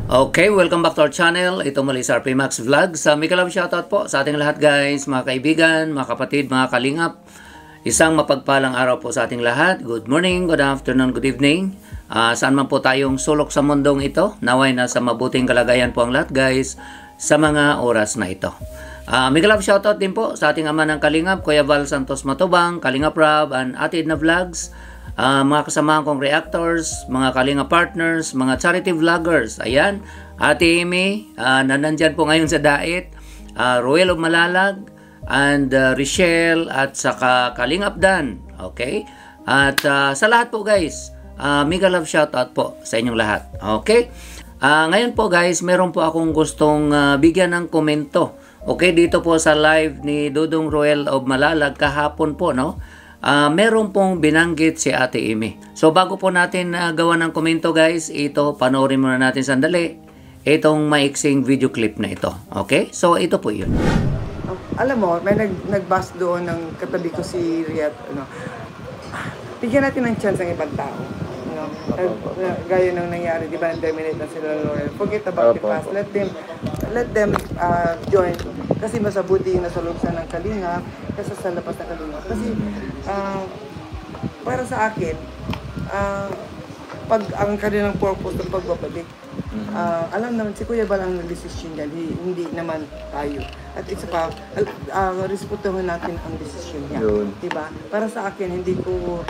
Okay, welcome back to our channel. Ito muli sa RP Max Vlog. Mega love shoutout po sa ating lahat guys, mga kaibigan, mga kapatid, mga kalingap. Isang mapagpalang araw po sa ating lahat. Good morning, good afternoon, good evening. Saan man po tayong sulok sa mundong ito, naway na sa mabuting kalagayan po ang lahat guys sa mga oras na ito. Mega love shoutout din po sa ating ama ng kalingap, Kuya Val Santos Matubang, Kalingap Rob, and Ate Edna Vlogs. Mga kasamahan kong reactors, mga kalinga partners, mga charity vloggers. Ayan, Ate Amy, na nandyan po ngayon sa Dait, Ruel of Malalag, and Richelle, at saka Kalingap Dan. Okay? At sa lahat po guys, mega love shoutout po sa inyong lahat. Okay? Ngayon po guys, meron po akong gustong bigyan ng komento. Okay, dito po sa live ni Dudong Ruel of Malalag kahapon po, no? Meron pong binanggit si Ate Amy. So bago po natin gawa ng komento guys, ito panoorin muna natin sandali itong maiksing video clip na ito. Okay? So ito po yun. Alam mo, may nag-bus doon ng katabi ko si Riat. Bigyan natin ng chance ang ibang tao. Gaya nung nangyari, di ba, na-terminate na sila Laurel. Forget about the past. Let them join. Kasi masabuti yung nasa loob ng Kalinga kasi sa labas ng Kalinga. Kasi para sa akin, pag ang kanilang purpose ng pagbabalik, alam naman si Kuya Bal ang decision niya, hindi naman tayo. At isa pa, respetuhin natin ang decision niya. Diba? Para sa akin, hindi ko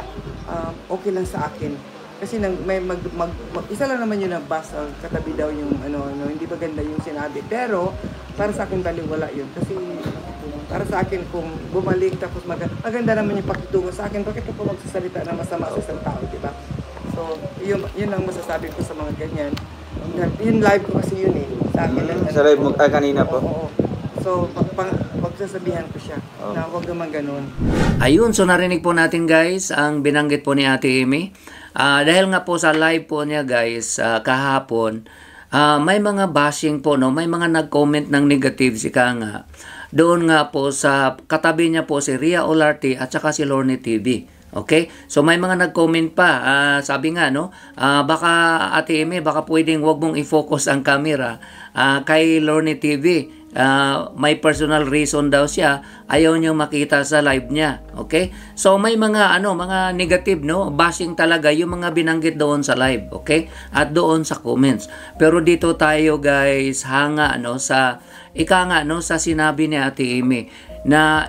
okay lang sa akin. Kasi isa lang naman yun na bus, katabi daw yung hindi maganda yung sinabi. Pero para sa akin baliwala yun. Kasi para sa akin kung bumalik tapos maganda naman yung pakitungo sa akin, bakit ko magsasalita na masama sa isang tao, diba? So yun ang masasabi ko sa mga ganyan. Yung live ko kasi yun sa akin. Sa live mo kanina po? Oo. So pagsasabihan ko siya na huwag naman ganun. Ayun, so narinig po natin guys ang binanggit po ni Ate Amy. Dahil nga po sa live po niya guys kahapon, may mga bashing po, no? May mga nag-comment ng negative si Kanga. Doon nga po sa katabi niya po si Ria Olarte at saka si Lorne TV. Okay? So may mga nag-comment pa. Sabi nga, no? Baka Ate Amy, baka pwedeng wag mong i-focus ang camera kay Lorne TV. May personal reason daw siya, ayaw niyang makita sa live niya. Okay? So may mga mga negative, no, bashing talaga yung mga binanggit doon sa live, okay? At doon sa comments. Pero dito tayo guys hanga sa sa sinabi ni Ate Amy na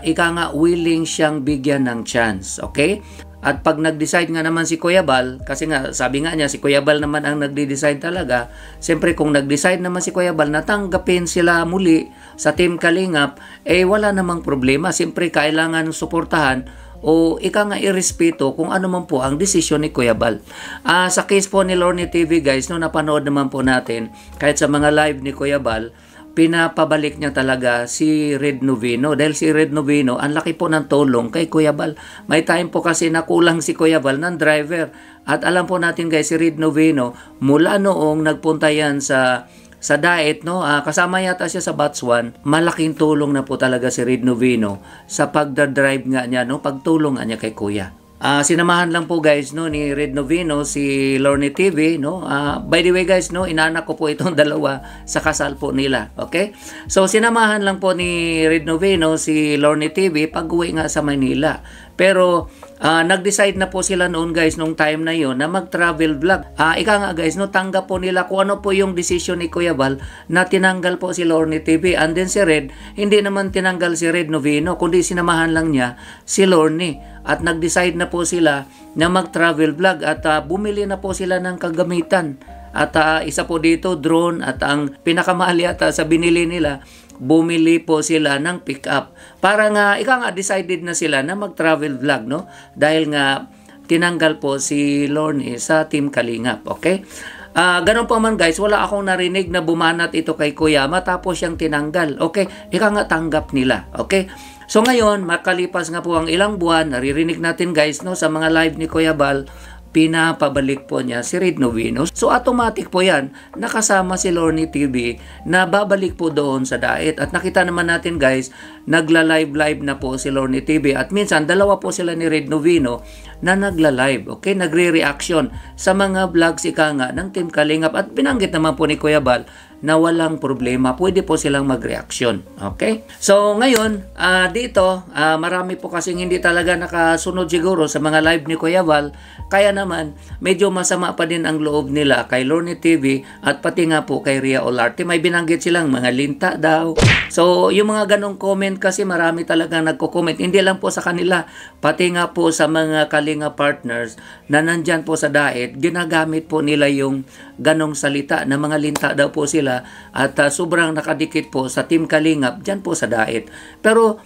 willing siyang bigyan ng chance, okay? At pag nag-decide nga naman si Kuya Bal, kasi nga sabi nga niya si Kuya Bal naman ang nagde-decide talaga. Siyempre kung nag-decide naman si Kuya Bal na tanggapin sila muli sa Team Kalingap, wala namang problema. Siyempre kailangan suportahan o irespeto kung ano man po ang desisyon ni Kuya Bal. Sa case po ni Lorne TV guys, no, napanood naman po natin kahit sa mga live ni Kuya Bal, pinapabalik niya talaga si Red Novino. Dahil si Red Novino, ang laki po ng tulong kay Kuya Bal. May time po kasi nakulang si Kuya Bal ng driver. At alam po natin guys, si Red Novino, mula noong nagpunta yan sa Dait, no? Kasama yata siya sa Batch 1, malaking tulong na po talaga si Red Novino sa pagdadrive nga niya, no? Pagtulong nga niya kay Kuya. Sinamahan lang po guys, no, ni Red Novino si Lorne TV, no. By the way guys, no, inanak ko po itong dalawa sa kasal po nila, okay? So sinamahan lang po ni Red Novino si Lorne TV pag-uwi nga sa Manila. Pero nag-decide na po sila noon guys nung time na yon na mag-travel vlog. Nga guys, no, tanggap po nila kung ano po yung decision ni Kuya Bal na tinanggal po si Lorne TV. And then si Red, hindi naman tinanggal si Red Novino, kundi sinamahan lang niya si Lorne. At nag-decide na po sila na mag-travel vlog at bumili na po sila ng kagamitan. At isa po dito, drone, at ang pinakamahal yata sa binili nila, bumili po sila ng pick-up. Para nga, decided na sila na mag-travel vlog, no? Dahil nga, tinanggal po si Lorne sa Team Kalingap, okay? Ganun po man guys, wala akong narinig na bumanat ito kay Kuya matapos siyang tinanggal, okay? Tanggap nila, okay? So ngayon, makalipas nga po ang ilang buwan, naririnig natin guys, no, sa mga live ni Kuya Bal, pinapabalik po niya si Red Novino. So automatic po yan, nakasama si Lorne TV na babalik po doon sa Dait. At nakita naman natin guys, nagla-live na po si Lorne TV at minsan dalawa po sila ni Red Novino na nagla-live, okay, nagre-reaction sa mga vlogs ika nga ng Team Kalingap at binanggit naman po ni Kuya Bal na walang problema, pwede po silang mag-reaction. Okay? So, ngayon, dito, marami po kasing hindi talaga nakasunod siguro sa mga live ni Kuya Val, kaya naman, medyo masama pa din ang loob nila kay Lorne TV at pati nga po kay Ria Olarte. May binanggit silang mga linta daw. So, yung mga ganong comment kasi marami talaga nagko-comment. Hindi lang po sa kanila, pati nga po sa mga Kalinga partners na nandyan po sa diet, ginagamit po nila yung ganong salita na mga linta daw po sila at sobrang nakadikit po sa Team Kalingap dyan po sa diet. Pero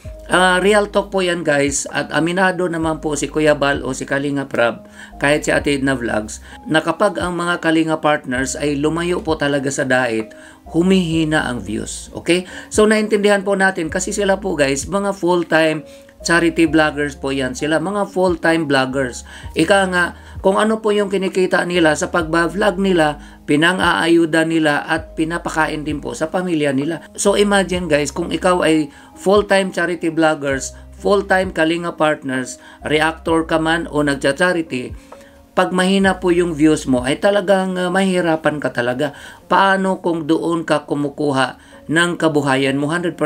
real talk po yan guys at aminado naman po si Kuya Bal o si Kalinga Prab kahit si Ate Edna Vlogs na kapag ang mga Kalinga partners ay lumayo po talaga sa diet, humihina ang views. Okay? So naintindihan po natin kasi sila po guys mga full-time charity vloggers po yan sila, mga full-time vloggers. Ika nga, kung ano po yung kinikita nila sa pagba-vlog nila, pinang-aayuda nila at pinapakain din po sa pamilya nila. So imagine guys, kung ikaw ay full-time charity vloggers, full-time Kalinga partners, reactor ka man o nagcha-charity, pag mahina po yung views mo ay talagang mahirapan ka talaga. Paano kung doon ka kumukuha ng kabuhayan mo 100%?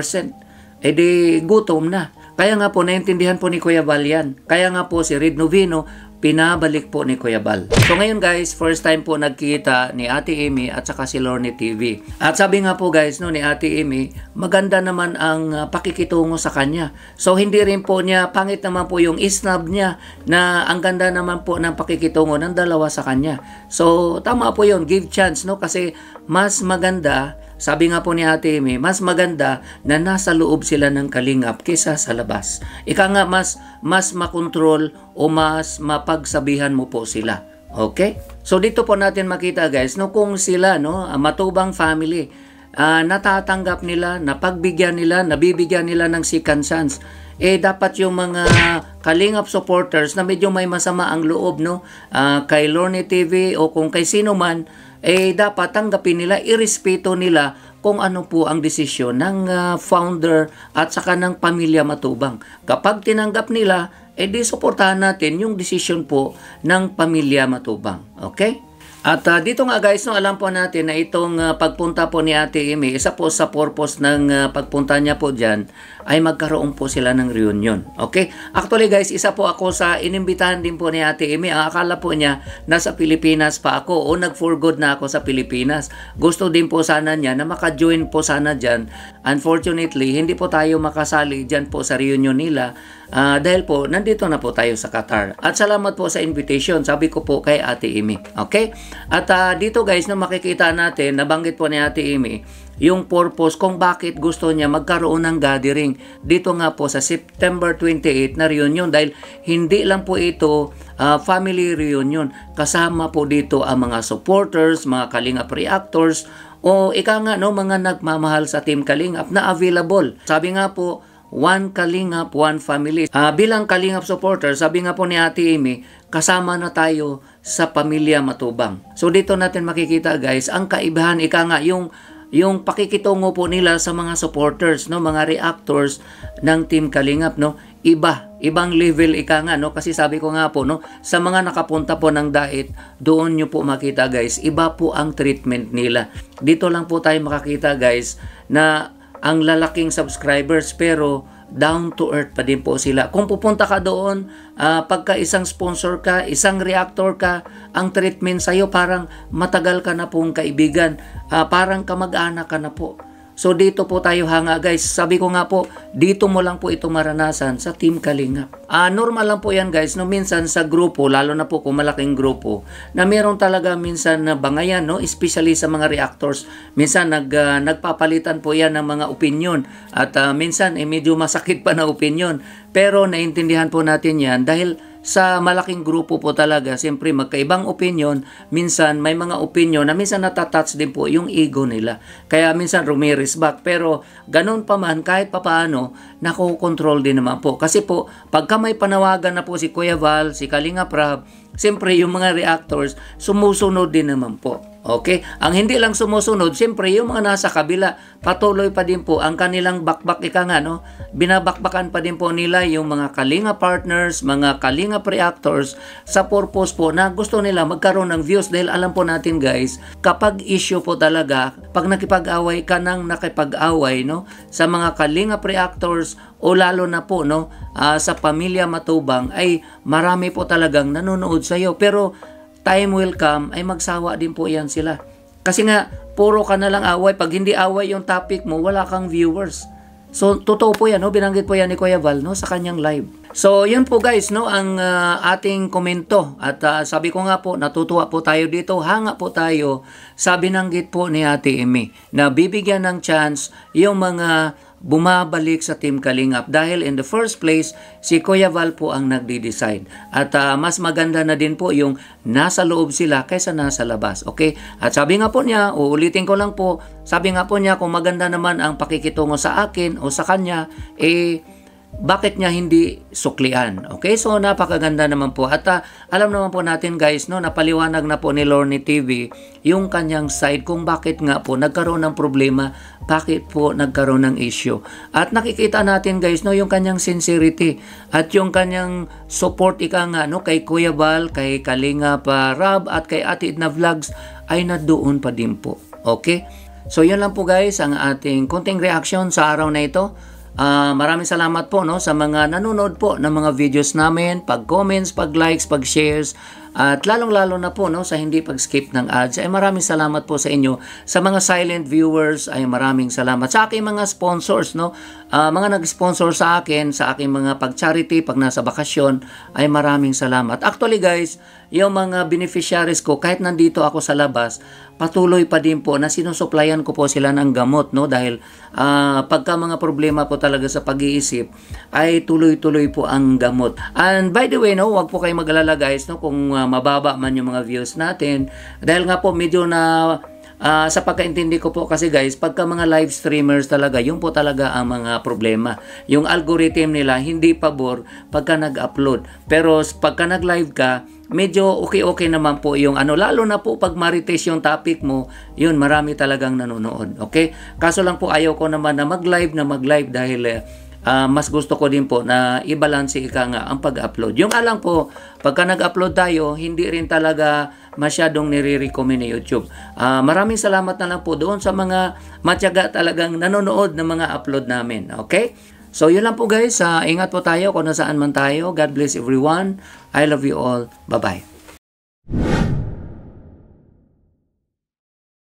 Eh di gutom na. Kaya nga po, naintindihan po ni Kuya Bal yan. Kaya nga po si Red Novino, pinabalik po ni Kuya Bal. So ngayon guys, first time po nagkita ni Ate Amy at saka si Lorne TV. At sabi nga po guys no, ni Ate Amy, maganda naman ang pakikitungo sa kanya. So hindi rin po niya, pangit naman po yung isnab niya na ang ganda naman po ng pakikitungo ng dalawa sa kanya. So tama po yun, give chance no, kasi mas maganda. Sabi nga po ni Ate Amy, mas maganda na nasa loob sila ng Kalingap kaysa sa labas. Ika nga mas makontrol o mas mapagsabihan mo po sila. Okay? So dito po natin makita guys, no, kung sila, no, matubang family, natatanggap nila, napagbigyan nila, nabibigyan nila ng second chance. Eh dapat yung mga Kalingap supporters na medyo may masama ang loob, no, kay Lorne TV o kung kay sino man, eh dapat tanggapin nila, irespeto nila kung ano po ang desisyon ng founder at saka ng pamilya Matubang. Kapag tinanggap nila, eh di suportahan natin yung desisyon po ng pamilya Matubang. Okay? At dito nga guys, no, alam po natin na itong pagpunta po ni Ate Amy, isa po sa purpose ng pagpunta niya po dyan, ay magkaroon po sila ng reunion. Okay? Actually guys, isa po ako sa inimbitahan din po ni Ate Amy. Ang akala po niya, nasa Pilipinas pa ako o nag-for good na ako sa Pilipinas. Gusto din po sana niya na maka-join po sana dyan. Unfortunately, hindi po tayo makasali dyan po sa reunion nila. Dahil po, nandito na po tayo sa Qatar. At salamat po sa invitation, sabi ko po kay Ate Amy. Okay? At dito guys, na makikita natin, nabanggit po ni Ate Amy, yung purpose kung bakit gusto niya magkaroon ng gathering dito nga po sa September 28 na reunion dahil hindi lang po ito family reunion. Kasama po dito ang mga supporters, mga Kalingap reactors o ika nga no, mga nagmamahal sa Team Kalingap na available. Sabi nga po, one Kalingap, one family. Bilang Kalingap supporter, sabi nga po ni Ate Amy, kasama na tayo sa pamilya Matubang. So dito natin makikita guys, ang kaibahan, ika nga, yung pakikitungo po nila sa mga supporters, no, mga reactors ng Team Kalingap, no, ibang level ika nga, no, kasi sabi ko nga po, no, sa mga nakapunta po ng diet, doon nyo po makita guys, iba po ang treatment nila. Dito lang po tayo makakita guys na ang lalaking subscribers pero down to earth pa din po sila. Kung pupunta ka doon, pagka isang sponsor ka, isang reactor ka, ang treatment sa'yo parang matagal ka na pong kaibigan, parang kamag-anak ka na po. So dito po tayo hanga guys. Sabi ko nga po, dito mo lang po ito maranasan sa Team Kalingap. Normal lang po yan guys, no, minsan sa grupo, lalo na po kung malaking grupo, na meron talaga minsan na bangayan, no, especially sa mga reactors. Minsan nagpapalitan po yan ng mga opinion at minsan medyo masakit pa na opinion. Pero naintindihan po natin yan dahil sa malaking grupo po talaga, siyempre magkaibang opinion, minsan may mga opinion na minsan natatouch din po yung ego nila. Kaya minsan rumiris back. Pero ganun pa man, kahit papaano, nakokontrol din naman po. Kasi po, pagka may panawagan na po si Kuya Val, si Kalinga Prab, siyempre yung mga reactors, sumusunod din naman po. Okay? Ang hindi lang sumusunod, siyempre yung mga nasa kabila, patuloy pa din po ang kanilang bakbak ika nga, no? Binabakbakan pa din po nila yung mga kalinga partners, mga kalinga reactors sa purpose po na gusto nila magkaroon ng views dahil alam po natin guys, kapag issue po talaga, pag nakipag-away ka nang nakipag-away, no? Sa mga kalinga reactors o lalo na po, no? Sa pamilya Matubang ay marami po talagang nanonood sa iyo. Pero time will come ay magsawa din po yan sila. Kasi nga, puro ka na lang away. Pag hindi away yung topic mo, wala kang viewers. So, totoo po yan, no? Binanggit po yan ni Kuya Val, no? Sa kanyang live. So, yun po guys, no? Ang ating komento. At sabi ko nga po, natutuwa po tayo dito. Hanga po tayo sa binanggit po ni Ate Amy na bibigyan ng chance yung mga bumabalik sa Team Kalingap dahil in the first place si Kuya Val po ang nagde-decide at mas maganda na din po yung nasa loob sila kaysa nasa labas, okay? At sabi nga po niya, uulitin ko lang po, sabi nga po niya kung maganda naman ang pakikitungo sa akin o sa kanya, bakit niya hindi suklian? Okay, so napakaganda naman po. At alam naman po natin guys, no, napaliwanag na po ni Lorne TV yung kanyang side kung bakit nga po nagkaroon ng problema, bakit po nagkaroon ng issue. At nakikita natin guys, no, yung kanyang sincerity at yung kanyang support ika nga, no, kay Kuya Val, kay Kalinga pa Rab at kay Ate Edna Vlogs ay nadoon pa din po. Okay? So yun lang po guys ang ating konting reaction sa araw na ito. Maraming salamat po, no, sa mga nanonood po ng mga videos namin, pag-comments, pag-likes, pag-shares, at lalong-lalo na po, no, sa hindi pag-skip ng ads. Ay maraming salamat po sa inyo. Sa mga silent viewers ay maraming salamat. Sa aking mga sponsors, no, mga nag-sponsor sa akin, sa aking mga pag-charity, pag nasa bakasyon, ay maraming salamat. Actually guys, yung mga beneficiaries ko, kahit nandito ako sa labas, patuloy pa din po na sinusuplayan ko po sila ng gamot, no, dahil pagka mga problema po talaga sa pag-iisip ay tuloy-tuloy po ang gamot. And by the way, no, wag po kayong mag-alala guys, no, kung mababa man yung mga views natin dahil nga po medyo na sa pagkaintindi ko po kasi guys, pagka mga live streamers talaga, yun po talaga ang mga problema. Yung algorithm nila hindi pabor pagka nag-upload. Pero pagka nag-live ka, medyo okay naman po yung ano, lalo na po pag marites yung topic mo, yun marami talagang nanonood. Okay? Kaso lang po ayaw ko naman na mag-live dahil mas gusto ko din po na i-balance ika nga ang pag-upload. Yung alang po, pagka nag-upload tayo, hindi rin talaga masyadong nire-recommend ni YouTube. Maraming salamat na lang po doon sa mga matyaga talagang nanonood ng mga upload namin. Okay? So, yun lang po guys. Ingat po tayo kung nasaan man tayo. God bless everyone. I love you all. Bye-bye.